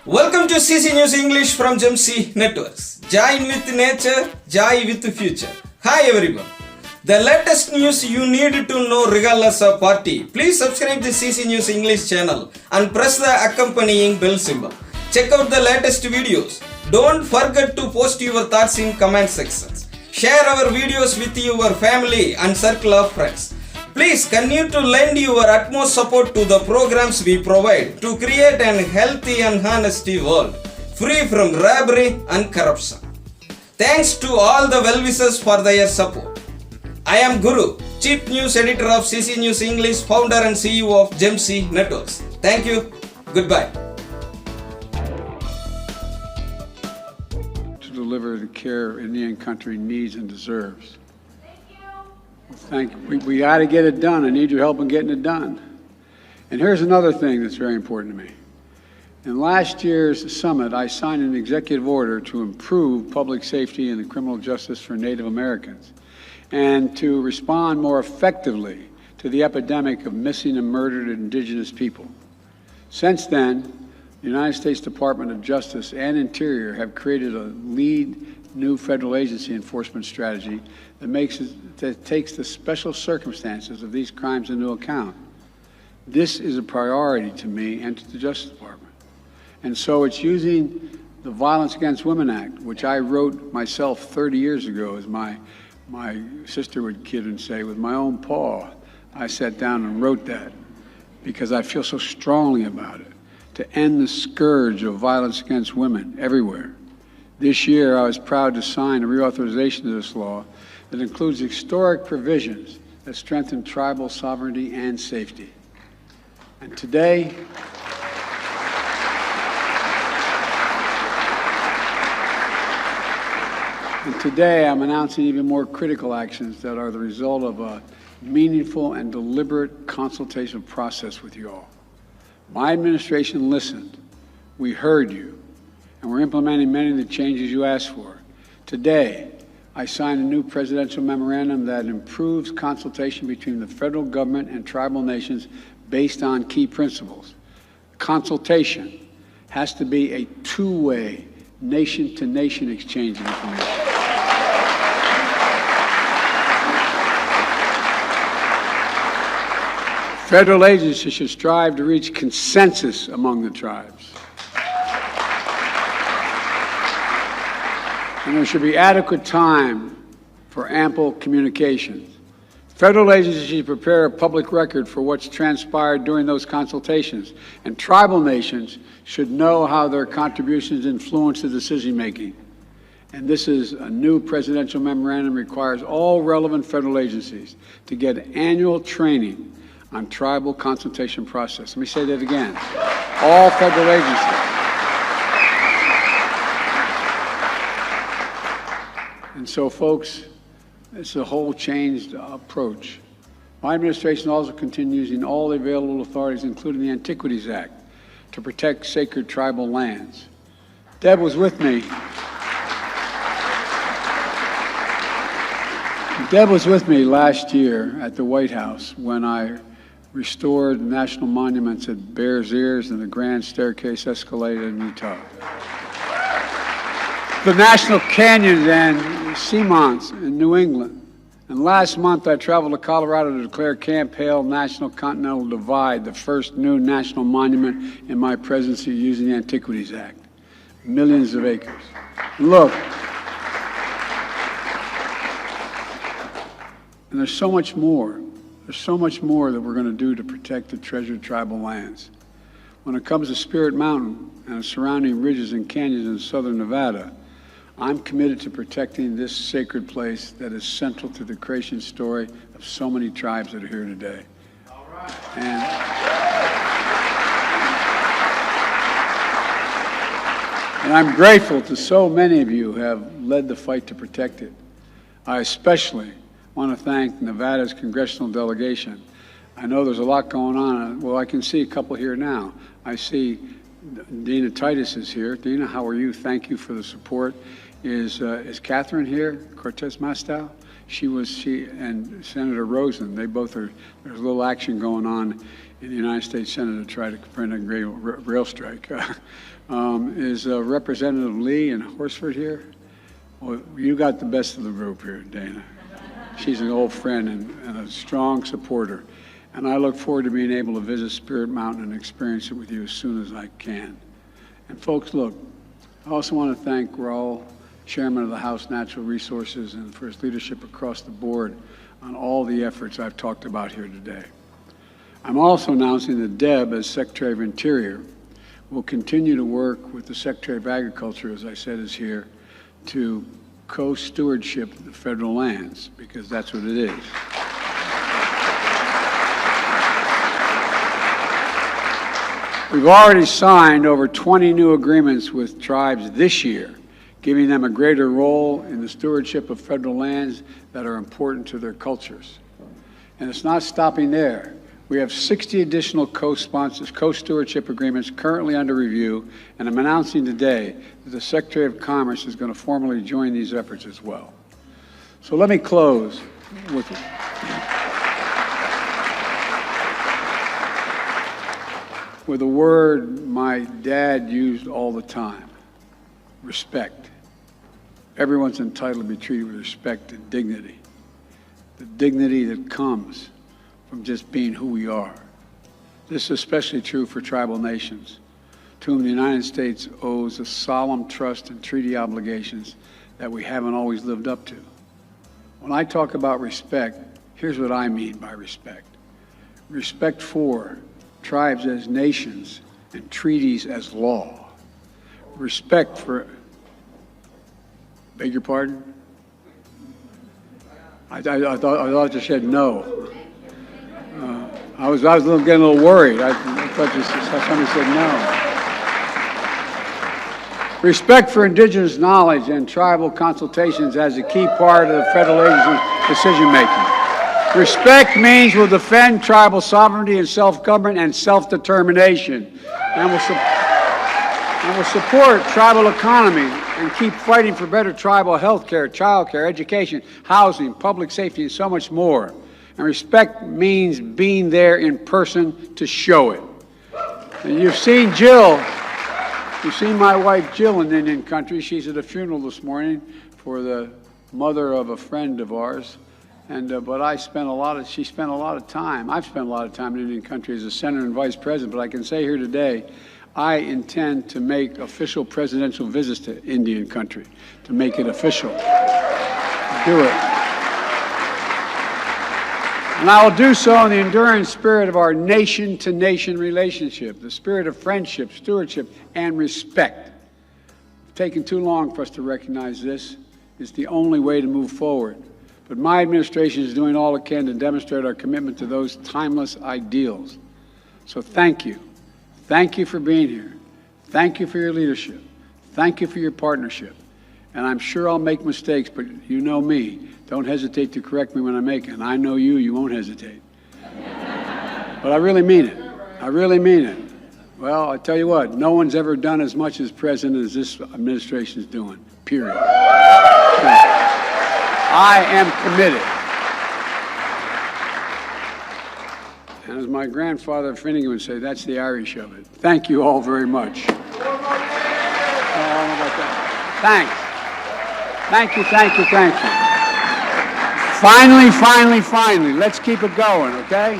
Welcome to CC News English from GemC Networks. Join with nature, joy with the future. Hi everyone. The latest news you need to know regardless of party. Please subscribe the CC News English channel and press the accompanying bell symbol. Check out the latest videos. Don't forget to post your thoughts in comment sections. Share our videos with your family and circle of friends. Please continue to lend your utmost support to the programs we provide to create an healthy and honest world, free from robbery and corruption. Thanks to all the well-wishers for their support. I am Guru, Chief News Editor of CC News English, founder and CEO of GemC Networks. Thank you. Goodbye. To deliver the care Indian country needs and deserves. Thank you. We got to get it done. I need your help in getting it done. And here's another thing that's very important to me. In last year's summit, I signed an executive order to improve public safety and the criminal justice for Native Americans and to respond more effectively to the epidemic of missing and murdered indigenous people. Since then, the United States Department of Justice and Interior have created a lead new federal agency enforcement strategy that takes the special circumstances of these crimes into account. This is a priority to me and to the Justice Department. And so it's using the Violence Against Women Act, which I wrote myself 30 years ago, as my sister would kid and say, with my own paw. I sat down and wrote that because I feel so strongly about it, to end the scourge of violence against women everywhere. This year, I was proud to sign a reauthorization of this law that includes historic provisions that strengthen tribal sovereignty and safety. And today, I'm announcing even more critical actions that are the result of a meaningful and deliberate consultation process with you all. My administration listened. We heard you. And we're implementing many of the changes you asked for. Today, I signed a new presidential memorandum that improves consultation between the federal government and tribal nations based on key principles. Consultation has to be a two-way, nation-to-nation exchange of information. Federal agencies should strive to reach consensus among the tribes. And there should be adequate time for ample communications. Federal agencies should prepare a public record for what's transpired during those consultations, and tribal nations should know how their contributions influence the decision-making. And this is a new presidential memorandum requires all relevant federal agencies to get annual training on tribal consultation process. Let me say that again. All federal agencies. And so, folks, it's a whole changed approach. My administration also continues using all the available authorities, including the Antiquities Act, to protect sacred tribal lands. Deb was with me. Deb was with me last year at the White House when I restored national monuments at Bears Ears and the Grand Staircase Escalade in Utah, the National Canyons and Seamonts in New England. And last month, I traveled to Colorado to declare Camp Hale National Continental Divide, the first new national monument in my presidency using the Antiquities Act. Millions of acres. Look, and there's so much more. There's so much more that we're going to do to protect the treasured tribal lands. When it comes to Spirit Mountain and the surrounding ridges and canyons in southern Nevada, I'm committed to protecting this sacred place that is central to the creation story of so many tribes that are here today. All right. And I'm grateful to so many of you who have led the fight to protect it. I especially want to thank Nevada's congressional delegation. I know there's a lot going on. Well, I can see a couple here now. I see Dina Titus is here. Dina, how are you? Thank you for the support. Is Catherine here? Cortez Masto? She and Senator Rosen. They both are. There's a little action going on in the United States Senate to try to prevent a great rail strike. Is Representative Lee in Horsford here? Well, you got the best of the group here, Dana. She's an old friend and a strong supporter. And I look forward to being able to visit Spirit Mountain and experience it with you as soon as I can. And folks, look, I also want to thank Raul, Chairman of the House Natural Resources, and for his leadership across the board on all the efforts I've talked about here today. I'm also announcing that Deb, as Secretary of Interior, will continue to work with the Secretary of Agriculture, as I said, is here, to co-stewardship the federal lands, because that's what it is. We've already signed over 20 new agreements with tribes this year, giving them a greater role in the stewardship of federal lands that are important to their cultures. And it's not stopping there. We have 60 additional co-stewardship agreements currently under review, and I'm announcing today that the Secretary of Commerce is going to formally join these efforts as well. So let me close with a word my dad used all the time: respect. Everyone's entitled to be treated with respect and dignity, the dignity that comes from just being who we are. This is especially true for tribal nations, to whom the United States owes a solemn trust and treaty obligations that we haven't always lived up to. When I talk about respect, here's what I mean by respect. Respect for tribes as nations and treaties as law. Respect for, beg your pardon? I thought you said no. I was getting a little worried. I thought somebody said no. Respect for indigenous knowledge and tribal consultations as a key part of the federal agency decision-making. Respect means we'll defend tribal sovereignty and self-government and self-determination, and will support tribal economy and keep fighting for better tribal health care, child care, education, housing, public safety, and so much more. And respect means being there in person to show it. And you've seen Jill. You've seen my wife Jill in Indian country. She's at a funeral this morning for the mother of a friend of ours. And but she spent a lot of time. I've spent a lot of time in Indian country as a senator and vice president. But I can say here today, I intend to make official presidential visits to Indian country, to make it official. Do it. And I will do so in the enduring spirit of our nation-to-nation relationship, the spirit of friendship, stewardship, and respect. It's taken too long for us to recognize this. It's the only way to move forward. But my administration is doing all it can to demonstrate our commitment to those timeless ideals. So thank you. Thank you for being here. Thank you for your leadership. Thank you for your partnership. And I'm sure I'll make mistakes, but you know me. Don't hesitate to correct me when I make it. And I know you won't hesitate. But I really mean it. I really mean it. Well, I tell you what, no one's ever done as much as president as this administration is doing, period. I am committed. And as my grandfather Finnegan would say, that's the Irish of it. Thank you all very much. Thanks. Thank you, thank you, thank you. Finally, let's keep it going, okay?